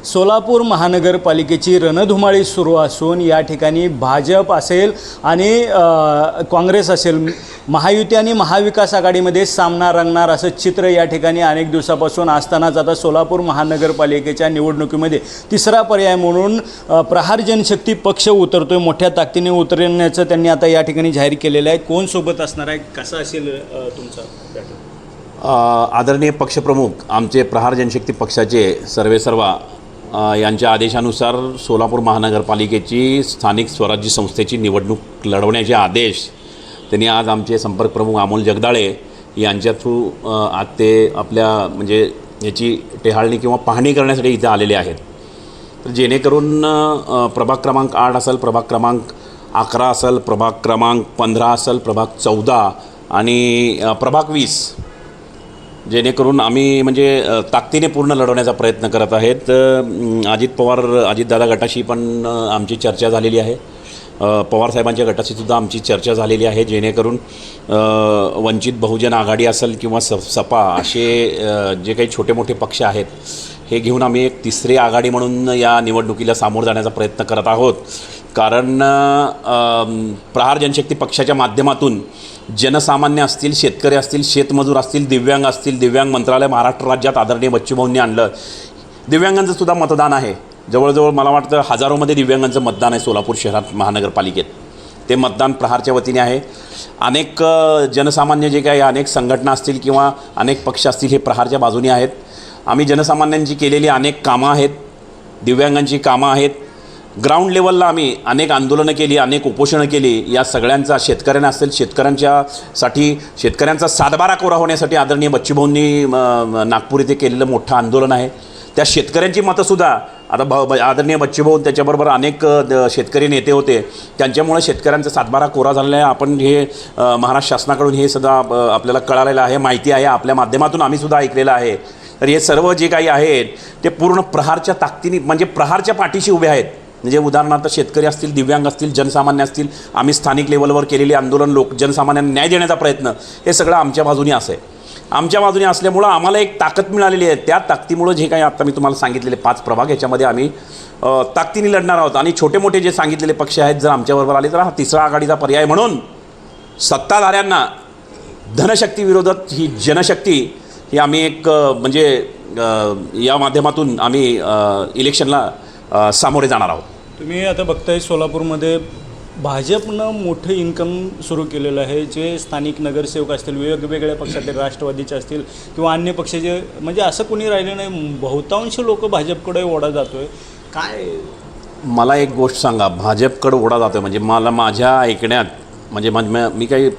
सोलापूर महानगरपालिकेची रणधुमाळी सुरू असून या ठिकाणी भाजप असेल आणि काँग्रेस असेल, महायुती आणि महाविकास आघाडीमध्ये सामना रंगणार असं चित्र या ठिकाणी अनेक दिवसापासून असतानाच आता सोलापूर महानगरपालिकेच्या निवडणुकीमध्ये तिसरा पर्याय म्हणून प्रहार जनशक्ती पक्ष उतरतोय. मोठ्या ताकदीने उतरण्याचं त्यांनी आता या ठिकाणी जाहीर केलेलं आहे. कोण सोबत असणार आहे, कसा असेल तुमचा? आदरणीय पक्षप्रमुख आमचे प्रहार जनशक्ती पक्षाचे सर्वेसर्वा यांच्या आदेशानुसार सोलापूर महानगरपालिकेची स्थानिक स्वराज्य संस्थेची निवडणूक लढवण्याचे आदेश त्यांनी आज आमचे संपर्क प्रमुख अमोल जगदाळे यांच्या थ्रू आज ते आपल्या म्हणजे याची टेहाळणी किंवा पाहणी करण्यासाठी इथे आलेले आहेत. तर जेणेकरून प्रभाग क्रमांक 8 असेल, प्रभाग क्रमांक 11 असेल, प्रभाग क्रमांक 15 असेल, प्रभाग 14 आणि प्रभाग 20 जेणेकरून आम्ही म्हणजे ताकदीने पूर्ण लढवण्याचा प्रयत्न करत आहेत. अजित पवार अजितदादा गटाशी पण आमची चर्चा झालेली आहे. पवारसाहेबांच्या गटाशीसुद्धा आमची चर्चा झालेली आहे. जेणेकरून वंचित बहुजन आघाडी असेल किंवा सपा असे जे काही छोटे मोठे पक्ष आहेत हे घेऊन आम्ही एक तिसरी आघाडी म्हणून या निवडणुकीला सामोरं जाण्याचा प्रयत्न करत आहोत. कारण प्रहार जनशक्ती पक्षाच्या माध्यमातून जनसामान्य असतील, शेतकरी असतील, शेतमजूर असतील, दिव्यांग असतील, दिव्यांग मंत्रालय महाराष्ट्र राज्यात आदरणीय बच्चूभाऊंनी आणलं. दिव्यांगांचं सुद्धा मतदान आहे. जवळजवळ मला वाटतं हजारोमध्ये दिव्यांगांचं मतदान आहे सोलापूर शहरात महानगरपालिकेत. ते मतदान प्रहारच्या वतीने आहे. अनेक जनसामान्य जे काही अनेक संघटना असतील किंवा अनेक पक्ष असतील हे प्रहारच्या बाजूने आहेत. आम्ही जनसामान्यांची केलेली अनेक कामं आहेत, दिव्यांगांची कामं आहेत. ग्राउंड लेवलला आम्ही अनेक आंदोलनं केली, अनेक उपोषणं केली. या सगळ्यांचा शेतकऱ्यांना असेल, शेतकऱ्यांच्यासाठी शेतकऱ्यांचा सातबारा कोरा होण्यासाठी आदरणीय बच्चूभाऊंनी नागपूर येथे केलेलं मोठं आंदोलन आहे. त्या शेतकऱ्यांची मतंसुद्धा आता आदरणीय बच्चूभाऊ त्याच्याबरोबर अनेक शेतकरी नेते होते, त्यांच्यामुळे शेतकऱ्यांचा सातबारा कोरा झालेला आहे. आपण हे महाराष्ट्र शासनाकडून हे सुद्धा आपल्याला कळालेलं आहे, माहिती आहे, आपल्या माध्यमातून आम्हीसुद्धा ऐकलेलं आहे. तर हे सर्व जे काही आहेत ते पूर्ण प्रहारच्या ताकदीने म्हणजे प्रहारच्या पाठीशी उभे आहेत. म्हणजे उदाहरणार्थ शेतकरी असतील, दिव्यांग असतील, जनसामान्य असतील, आम्ही स्थानिक लेवलवर केलेले आंदोलन, जनसामान्यांना न्याय देण्याचा प्रयत्न, हे सगळं आमच्या बाजूने असं आहे. आमच्या बाजूने असल्यामुळं आम्हाला एक ताकद मिळालेली आहे. त्या ताकदीमुळं जे काही आत्ता मी तुम्हाला सांगितलेले 5 प्रभाग याच्यामध्ये आम्ही ताकदीने लढणार आहोत. आणि छोटे मोठे जे सांगितलेले पक्ष आहेत जर आमच्याबरोबर आले तर हा तिसरा आघाडीचा पर्याय म्हणून सत्ताधाऱ्यांना धनशक्ती विरोधात ही जनशक्ती ही आम्ही एक म्हणजे या माध्यमातून आम्ही इलेक्शनला सामोरे जाणार आहोत. तुम्ही आता बघताय सोलापूरमध्ये भाजपनं मोठं इन्कम सुरू केलेलं आहे. जे स्थानिक नगरसेवक असतील, वेगवेगळ्या पक्षातले, राष्ट्रवादीचे असतील किंवा अन्य पक्षाचे, म्हणजे असं कोणी राहिलं नाही. बहुतांश लोक भाजपकडे ओढा जातो आहे. काय मला एक गोष्ट सांगा, भाजपकडे ओढा जातो आहे म्हणजे मला माझ्या ऐकण्यात म्हणजे मी काही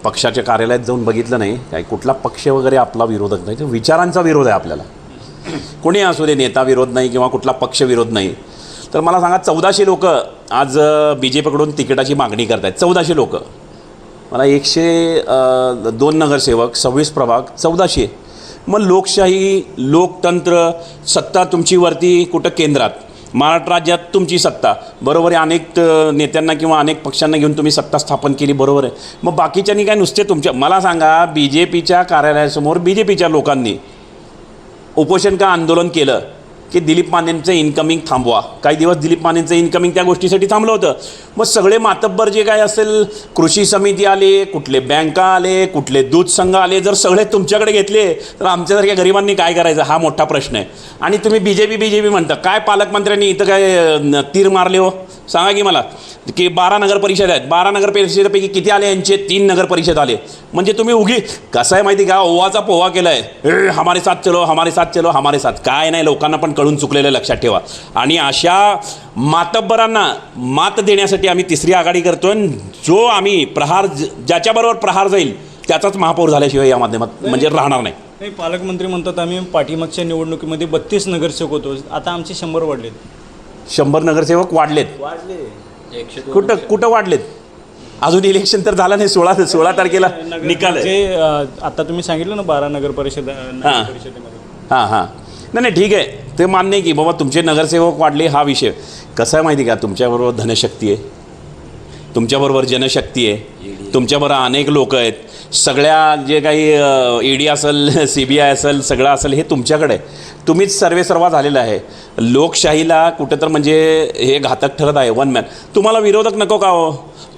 पक्षाच्या कार्यालयात जाऊन बघितलं नाही. काही कुठला पक्ष वगैरे आपला विरोधक नाही, तर विचारांचा विरोध आहे आपल्याला. कोणी असू दे, नेता विरोध नाही किंवा कुठला पक्ष विरोध नाही. तर मला सांगा 1400 लोक आज BJPकडून तिकिटाची मागणी करत आहेत. 1400 लोक. मला 102 नगरसेवक, 26 प्रभाग, 1400. मग लोकशाही, लोकतंत्र, सत्ता तुमची वरती कुठं केंद्रात, महाराष्ट्र राज्यात तुमची सत्ता, बरोबर आहे. अनेक नेत्यांना किंवा अनेक पक्षांना घेऊन तुम्ही सत्ता स्थापन केली, बरोबर आहे. मग बाकीच्यांनी काय नुसते तुमच्या, मला सांगा BJPच्या कार्यालयासमोर BJPच्या लोकांनी उपोषण का आंदोलन केलं की दिलीप मानेंचं इन्कमिंग थांबवा. काही दिवस दिलीप मानेंचं इन्कमिंग त्या गोष्टीसाठी थांबलं होतं. मग सगळे मातब्बर जे काय असेल, कृषी समिती आले, कुठले बँका आले, कुठले दूध संघ आले, जर सगळे तुमच्याकडे घेतले तर आमच्यासारख्या गरिबांनी काय करायचं, हा मोठा प्रश्न आहे. आणि तुम्ही BJP म्हणता. काय पालकमंत्र्यांनी इथं काय तीर मारले हो, सांगा की मला. की 12 नगरपरिषद आहेत, 12 नगरपरिषदेपैकी किती आले यांचे? 3 नगरपरिषद आले. म्हणजे तुम्ही उगी कसं आहे माहिती का, ओवाचा पोहा केला आहे, हमारे साथ चलो, हमारे साथ चलो, हमारे साथ. काय नाही, लोकांना पण कळून चुकलेलं लक्षात ठेवा. आणि अशा मातब्बरांना मात देण्यासाठी आम्ही तिसरी आघाडी करतो. जो आम्ही प्रहार, ज्याच्याबरोबर प्रहार जाईल त्याचाच महापौर झाल्याशिवाय या माध्यमात म्हणजे राहणार नाही. नाही, पालकमंत्री म्हणतात आम्ही पाठीमागच्या निवडणुकीमध्ये 32 नगरसेवक होतो, आता आमचे 100 वाढलेत. 100 नगरसेवक वाढले. कुठं वाढलेत? अजून इलेक्शन तर झालं नाही. 16 तारखेला निकाल जे आता तुम्ही सांगितलं ना 12 नगरपरिषदेमध्ये. हां नाही ठीक आहे, ते मान्य आहे की बाबा तुमचे नगरसेवक वाढले. हा विषय कसा आहे माहिती का, तुमच्याबरोबर धनशक्ती आहे, तुमच्याबरोबर जनशक्ती आहे, तुमच्याबरोबर अनेक लोक आहेत. सगळ्या जे काही ED असेल, CBI असेल, सगळं असेल हे तुमच्याकडे आहे. तुम्हीच सर्वेसर्वा झालेलं आहे. लोकशाहीला कुठं तर म्हणजे हे घातक ठरत आहे. One man. तुम्हाला विरोधक नको का हो?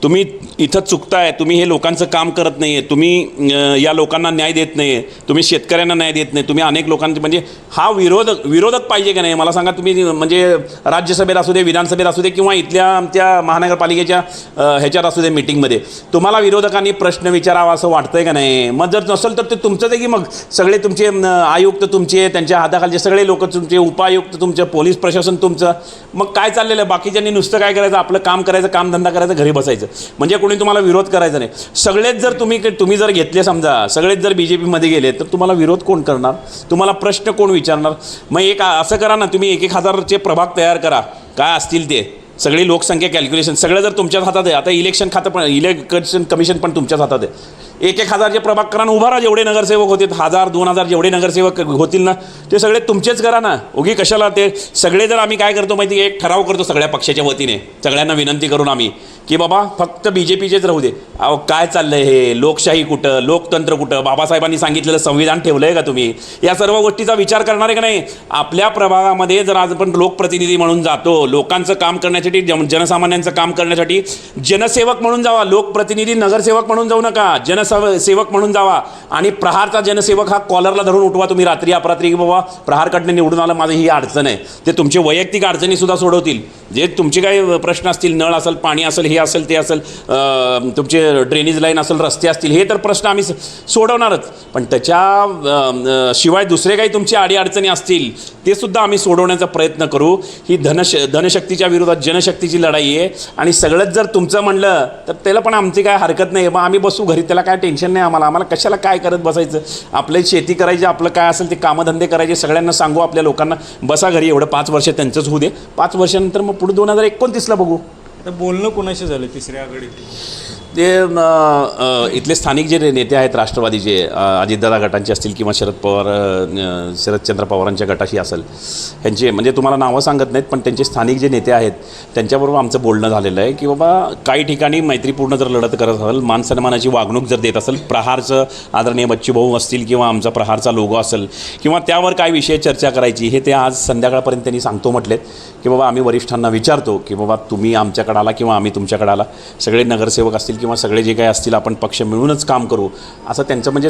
तुम्ही इथं चुकताय. तुम्ही हे लोकांचं काम करत नाही आहे. तुम्ही या लोकांना न्याय देत नाही आहे. तुम्ही शेतकऱ्यांना न्याय देत नाही. तुम्ही अनेक लोकांचे म्हणजे हा विरोधक पाहिजे का नाही मला सांगा. तुम्ही म्हणजे राज्यसभेत असू दे, विधानसभेत असू दे किंवा इथल्या आमच्या महानगरपालिकेच्या ह्याच्यात असू दे मीटिंगमध्ये तुम्हाला विरोधकांनी प्रश्न विचारावा असं वाटतंय का नाही. मग जर नसेल तर ते तुमचंच आहे की मग सगळे तुमचे आयुक्त तुमचे, त्यांच्या हाताखालचे सगळे लोक तुमचे, उपायुक्त तुमचं, पोलीस प्रशासन तुमचं. मग काय चाललेलं आहे. बाकीच्यांनी नुसतं काय करायचं, आपलं काम करायचं, कामधंदा करायचं, घरी बसायचं. म्हणजे कोणी तुम्हाला विरोध करायचा नाही. सगळेच जर तुम्ही जर घेतले समजा, सगळेच जर BJPमध्ये गेले तर तुम्हाला विरोध कोण करणार. तुम्हाला प्रश्न कोण विचारणार. मग एक असं करा ना, तुम्ही 1,000चे प्रभाग तयार करा, काय असतील ते सगळी लोकसंख्या कॅल्क्युलेशन सगळं जर तुमच्याच हातात आहे. आता इलेक्शन खातं पण, इलेक्शन कमिशन पण तुमच्याच हातात आहे. 1,000चे प्रभाग करा ना, उभा राहा. जेवढे नगरसेवक होतील 1,000 2,000 जेवढे नगरसेवक होतील ना ते सगळे तुमचेच करा ना. उगी कशाला ते सगळे. जर आम्ही काय करतो माहिती आहे, एक ठराव करतो सगळ्या पक्षाच्या वतीने, सगळ्यांना विनंती करून आम्ही की बाबा फक्त BJPचेच राहू दे. अहो काय चाललं आहे हे. लोकशाही कुठं, लोकतंत्र कुठं. बाबासाहेबांनी सांगितलेलं संविधान ठेवलं आहे का तुम्ही. या सर्व गोष्टीचा विचार करणार आहे का नाही. आपल्या प्रभागामध्ये जर आज आपण लोकप्रतिनिधी म्हणून जातो, लोकांचं काम करण्यासाठी, जनसामान्यांचं काम करण्यासाठी जनसेवक म्हणून जावा. लोकप्रतिनिधी नगरसेवक म्हणून जाऊ नका, जनसेवक म्हणून जावा. आणि प्रहारचा जनसेवक हा कॉलरला धरून उठवा तुम्ही रात्री अपरात्री की बाबा प्रहारकडनं निवडून आलं, माझं ही अडचण आहे. ते तुमचे वैयक्तिक अडचणीसुद्धा सोडवतील. जे तुमचे काही प्रश्न असतील, नळ असेल, पाणी असेल, हे असेल, ते असेल, तुमचे ड्रेनेज लाईन असेल, रस्ते असतील, हे तर प्रश्न आम्ही सोडवणारच. पण त्याच्या शिवाय दुसरे काही तुमची अडीअडचणी असतील ते सुद्धा आम्ही सोडवण्याचा प्रयत्न करू. ही धनशक्तीच्या विरोधात जनशक्तीची लढाई आहे. आणि सगळंच जर तुमचं म्हणलं तर त्याला पण आमची काय हरकत नाही. मग आम्ही बसू घरी, त्याला काय टेन्शन नाही आम्हाला कशाला काय करत बसायचं. आपली शेती करायची, आपलं काय असेल ते कामधंदे करायचे. सगळ्यांना सांगू आपल्या लोकांना, बसा घरी. एवढं 5 वर्ष त्यांचंच होऊ दे. 5 वर्षानंतर मग पुढे 2029ला बघू. आता बोलणं कोणाशी झालं तिसऱ्या आघाडीत. ते इथले स्थानिक जे नेते आहेत राष्ट्रवादीचे, अजितदादा गटांचे असतील किंवा शरदचंद्र पवारांच्या गटाशी असेल, ह्यांचे म्हणजे तुम्हाला नावं सांगत नाहीत पण त्यांचे स्थानिक जे नेते आहेत त्यांच्याबरोबर आमचं बोलणं झालेलं आहे की बाबा काही ठिकाणी मैत्रीपूर्ण जर लढत करत असेल, मानसन्मानाची वागणूक जर देत असेल, प्रहारचं आदरणीय बच्चूभाऊ असतील किंवा आमचा प्रहारचा लोगो असेल किंवा त्यावर काय विषय चर्चा करायची, हे ते आज संध्याकाळपर्यंत त्यांनी सांगतो म्हटलेत की बाबा आम्ही वरिष्ठांना विचारतो की बाबा तुम्ही आमच्याकडे आला किंवा आम्ही तुमच्याकडे आला, सगळे नगरसेवक असतील किंवा सगळे जे काही असतील आपण पक्ष मिळूनच काम करू, असं त्यांचं म्हणजे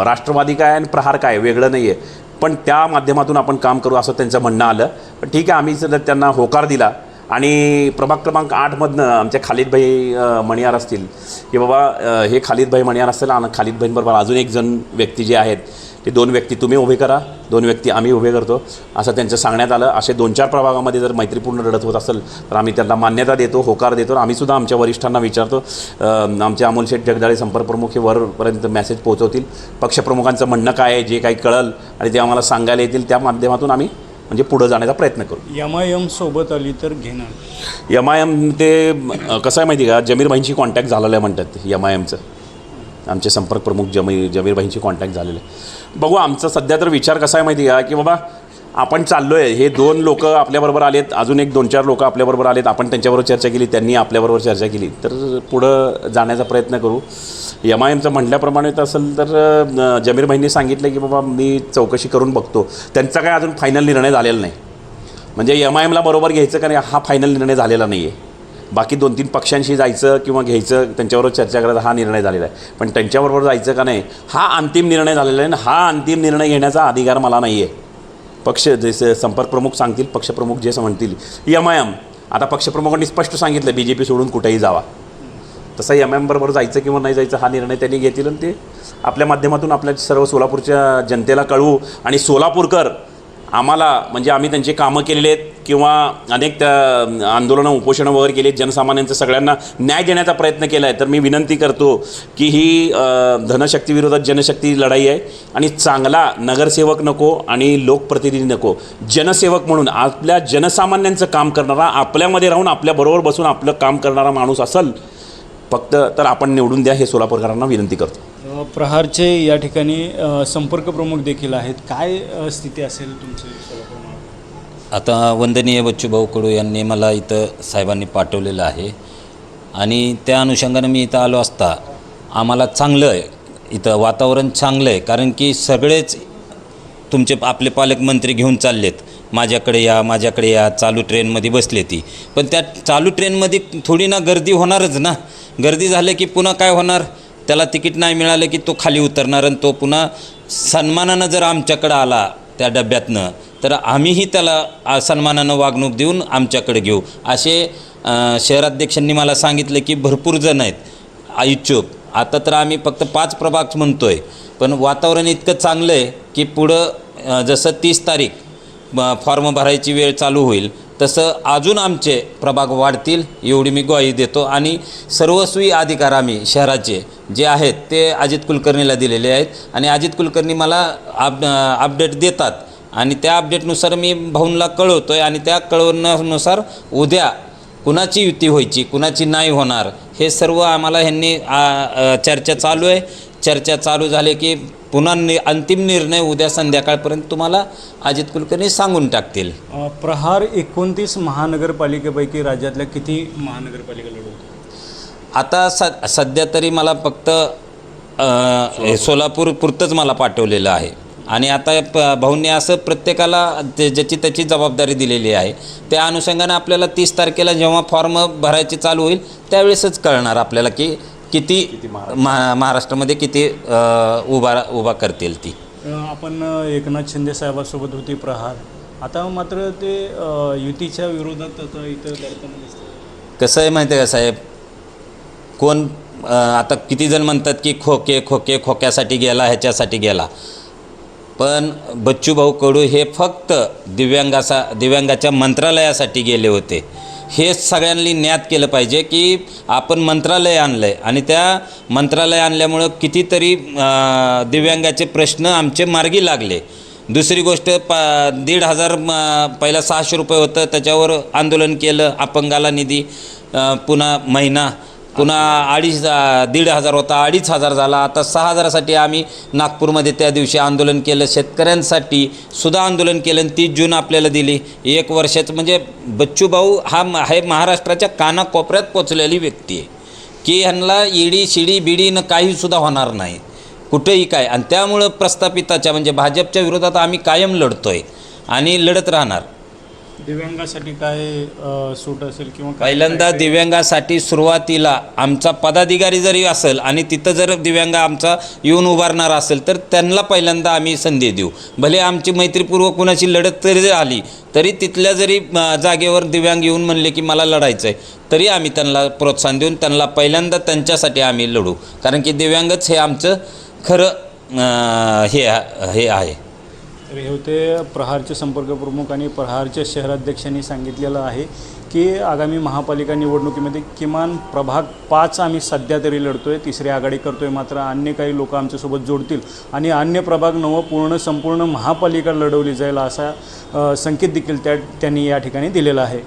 राष्ट्रवादी काय आणि प्रहार काय वेगळं नाही आहे, पण त्या माध्यमातून आपण काम करू असं त्यांचं म्हणणं आलं. पण ठीक आहे, आम्ही जर त्यांना होकार दिला आणि प्रभाग क्रमांक 8मधनं आमच्या खालिदभाई मणियार असतील की बाबा हे खालिदभाई मणियार असतील आणि खालिदभाईंबरोबर अजून एक जण व्यक्ती जे आहेत ते 2 व्यक्ती तुम्ही उभे करा, 2 व्यक्ती आम्ही उभे करतो असं त्यांचं सांगण्यात आलं. असे 2-4 प्रभागामध्ये जर मैत्रीपूर्ण लढत होत असेल तर आम्ही त्यांना मान्यता देतो, होकार देतो. आम्हीसुद्धा आमच्या वरिष्ठांना विचारतो. आमचे अमोल शेठ जगदाळे संपर्कप्रमुख हे वरपर्यंत मेसेज पोहोचवतील. पक्षप्रमुखांचं म्हणणं काय आहे जे काही कळलं आणि ते आम्हाला सांगायला येतील त्या माध्यमातून आम्ही म्हणजे पुढं जाण्याचा प्रयत्न करू. MIM सोबत आली तर घेणार. MIM ते कसं आहे माहिती का, जमीरभाईंशी कॉन्टॅक्ट झालेलं आहे म्हणतात. MIMचं आमचे संपर्कप्रमुख जमीरभाईंशी कॉन्टॅक्ट झालेलं आहे. बघू, आमचा सध्या तर विचार कसा आहे माहिती का की बाबा आपण चाललो आहे, हे 2 लोक आपल्याबरोबर आलेत, अजून एक 2-4 लोक आपल्याबरोबर आलेत, आपण त्यांच्याबरोबर चर्चा केली, त्यांनी आपल्याबरोबर चर्चा केली, तर पुढं जाण्याचा प्रयत्न करू. MIMचं म्हटल्याप्रमाणे तर असेल तर जमीरभाईंनी सांगितलं की बाबा मी चौकशी करून बघतो. त्यांचा काय अजून फायनल निर्णय झालेला नाही, म्हणजे MIMला बरोबर घ्यायचं का नाही हा फायनल निर्णय झालेला नाही आहे. बाकी 2-3 पक्षांशी जायचं किंवा घ्यायचं, त्यांच्याबरोबर चर्चा करायचा हा निर्णय झालेला आहे. पण त्यांच्याबरोबर जायचं का नाही हा अंतिम निर्णय झालेला आहे. हा अंतिम निर्णय घेण्याचा अधिकार मला नाही आहे. पक्ष जे संपर्कप्रमुख सांगतील, पक्षप्रमुख जे म्हणतील. MIM आता पक्षप्रमुखांनी स्पष्ट सांगितलं BJP सोडून कुठेही जावा, तसं MIM बरोबर जायचं किंवा नाही जायचं हा निर्णय त्यांनी घेतील आणि ते आपल्या माध्यमातून आपल्या सर्व सोलापूरच्या जनतेला कळवू. आणि सोलापूरकर आम्हाला म्हणजे आम्ही त्यांचे कामं केलेले आहेत किंवा अनेक आंदोलनं उपोषणं वगैरे केली आहेत, जनसामान्यांचं सगळ्यांना न्याय देण्याचा प्रयत्न केला आहे. तर मी विनंती करतो की ही धनशक्तीविरोधात जनशक्ती लढाई आहे आणि चांगला नगरसेवक नको आणि लोकप्रतिनिधी नको, जनसेवक म्हणून आपल्या जनसामान्यांचं काम करणारा, आपल्यामध्ये राहून आपल्याबरोबर बसून आपलं काम करणारा माणूस असेल फक्त तर आपण निवडून द्या, हे सोलापूरकरांना विनंती करतो. प्रहारचे या ठिकाणी संपर्क प्रमुख देखील आहेत. काय स्थिती असेल तुमची सोलापूरमध्ये? आता वंदनीय बच्चूभाऊ कडू यांनी मला इथं साहेबांनी पाठवलेलं आहे आणि त्या अनुषंगाने मी इथं आलो असता आम्हाला चांगलं इथं वातावरण चांगलं आहे, कारण की सगळेच तुमचे आपले पालकमंत्री घेऊन चाललेत, माझ्याकडे या चालू ट्रेनमध्ये बसले ती. पण त्या चालू ट्रेनमध्ये थोडी ना गर्दी होणारच ना. गर्दी झालं की पुन्हा काय होणार, त्याला तिकीट नाही मिळालं की तो खाली उतरणार आणि तो पुन्हा सन्मानानं जर आमच्याकडं आला त्या डब्यातनं तर आम्हीही त्याला सन्मानानं वागणूक देऊन आमच्याकडे घेऊ. असे शहराध्यक्षांनी मला सांगितलं की भरपूर जण आहेत इच्छुक. आता तर आम्ही फक्त 5 प्रभाग म्हणतो आहे, पण वातावरण इतकं चांगलं आहे की पुढं जसं 30 तारीख फॉर्म भरायची वेळ चालू होईल तसं अजून आमचे प्रभाग वाढतील एवढी मी ग्वाही देतो. आणि सर्वस्वी अधिकार आम्ही शहराचे जे आहेत ते अजित कुलकर्णीला दिलेले आहेत आणि अजित कुलकर्णी मला अपडेट देतात आणि त्या अपडेटनुसार मी भाऊंला कळवतो आहे आणि त्या कळवण्यानुसार उद्या कुणाची युती व्हायची कुणाची नाही होणार हे सर्व आम्हाला ह्यांनी चर्चा चालू आहे. चर्चा चालू झाली की पुन्हा अंतिम निर्णय उद्या संध्याकाळपर्यंत तुम्हाला अजित कुलकर्णी सांगून टाकतील. प्रहार 29 महानगरपालिकेपैकी राज्यातल्या किती महानगरपालिका लढवतात? आता सध्या तरी मला फक्त सोलापूर पुरतंच मला पाठवलेलं आहे आणि आता भाऊंनी असं प्रत्येकाला ज्याची त्याची जबाबदारी दिलेली आहे. त्या अनुषंगाने आपल्याला 30 तारखेला जेव्हा फॉर्म भरायचे चालू होईल त्यावेळेसच कळणार आपल्याला की किती महाराष्ट्रामध्ये किती उभा करतील ती. आपण एकनाथ शिंदे साहेबांसोबत होती प्रहार, आता मात्र ते युतीच्या विरोधात आता इथं लढताना दिसतं. कसं आहे माहिती आहे का साहेब, कोण आता किती जण म्हणतात की खोक्यासाठी गेला ह्याच्यासाठी गेला, पण बच्चूभाऊ कडू हे फक्त दिव्यांगाच्या मंत्रालयासाठी गेले होते. हे सगळ्यांनी ज्ञात केलं पाहिजे की आपण मंत्रालय आणलं आहे आणि त्या मंत्रालय आणल्यामुळं कितीतरी दिव्यांगाचे प्रश्न आमचे मार्गी लागले. दुसरी गोष्ट 1,500 पहिला 600 रुपये होतं, त्याच्यावर आंदोलन केलं, अपंगाला निधी पुन्हा महिना, पुन्हा 1,500 होता 2,500 झाला, आता 6,000साठी आम्ही नागपूरमध्ये त्या दिवशी आंदोलन केलं. शेतकऱ्यांसाठी सुद्धा आंदोलन केलं. 30 जून आपल्याला दिली. 1 वर्षाचं म्हणजे बच्चूभाऊ हे महाराष्ट्राच्या कानाकोपऱ्यात पोचलेली व्यक्ती आहे की ह्यांना ईडी शिडी बिडीनं काहीसुद्धा होणार नाही कुठेही काय. आणि त्यामुळं प्रस्थापिताच्या म्हणजे भाजपच्या विरोधात आम्ही कायम लढतो आहे आणि लढत राहणार. दिव्यांगासाठी काय सूट असेल किंवा पहिल्यांदा दिव्यांगासाठी सुरुवातीला आमचा पदाधिकारी जरी असेल आणि तिथं जर दिव्यांग आमचा येऊन उभारणार असेल तर त्यांना पहिल्यांदा आम्ही संधी देऊ. भले आमची मैत्रीपूर्वक कुणाची लढत तरी आली तरी तिथल्या जरी जागेवर दिव्यांग येऊन म्हणले की मला लढायचं आहे तरी आम्ही त्यांना प्रोत्साहन देऊन त्यांना पहिल्यांदा त्यांच्यासाठी आम्ही लढू. कारण की दिव्यांगच हे आमचं खरं हे आहे. तर हे होते प्रहारचे संपर्क प्रमुख आणि प्रहारच्या शहराध्यक्षांनी सांगितलेलं आहे की आगामी महापालिका निवडणुकीमध्ये किमान प्रभाग 5 आम्ही सध्या तरी लढतो आहे, 3री आघाडी करतो आहे. मात्र अन्य काही लोक आमच्यासोबत जोडतील आणि अन्य प्रभाग 9 संपूर्ण महापालिका लढवली जाईल असा संकेत देखील त्यांनी या ठिकाणी दिलेला आहे.